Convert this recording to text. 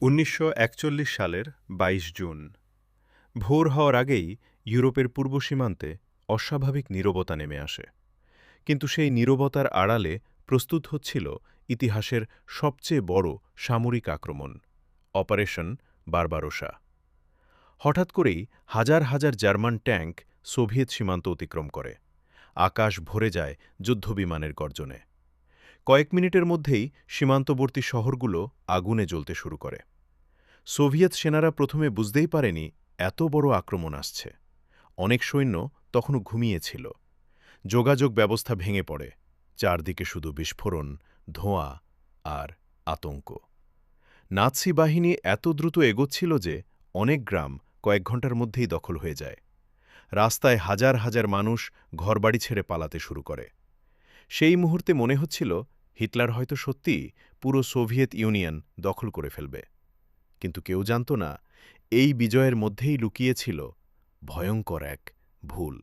১৯৪১ সালের ২২ জুন ভোর হওয়ার আগেই ইউরোপের পূর্ব সীমান্তে অস্বাভাবিক নীরবতা নেমে আসে। কিন্তু সেই নীরবতার আড়ালে প্রস্তুত হচ্ছিল ইতিহাসের সবচেয়ে বড় সামরিক আক্রমণ, অপারেশন বারবারোসা। হঠাৎ করেই হাজার হাজার জার্মান ট্যাঙ্ক সোভিয়েত সীমান্ত অতিক্রম করে। আকাশ ভরে যায় যুদ্ধবিমানের গর্জনে। কয়েক মিনিটের মধ্যেই সীমান্তবর্তী শহরগুলো আগুনে জ্বলতে শুরু করে। সোভিয়েত সেনারা প্রথমে বুঝতেই পারেনি এত বড় আক্রমণ আসছে। অনেক সৈন্য তখনও ঘুমিয়েছিল। যোগাযোগ ব্যবস্থা ভেঙে পড়ে। চারদিকে শুধু বিস্ফোরণ, ধোঁয়া আর আতঙ্ক। নাৎসি বাহিনী এত দ্রুত এগোচ্ছিল যে অনেক গ্রাম কয়েক ঘণ্টার মধ্যেই দখল হয়ে যায়। রাস্তায় হাজার হাজার মানুষ ঘরবাড়ি ছেড়ে পালাতে শুরু করে। সেই মুহূর্তে মনে হচ্ছিল হিটলার হয়তো সত্যিই পুরো সোভিয়েত ইউনিয়ন দখল করে ফেলবে। কিন্তু কেউ জানত না এই বিজয়ের মধ্যেই লুকিয়েছিল ভয়ঙ্কর এক ভুল।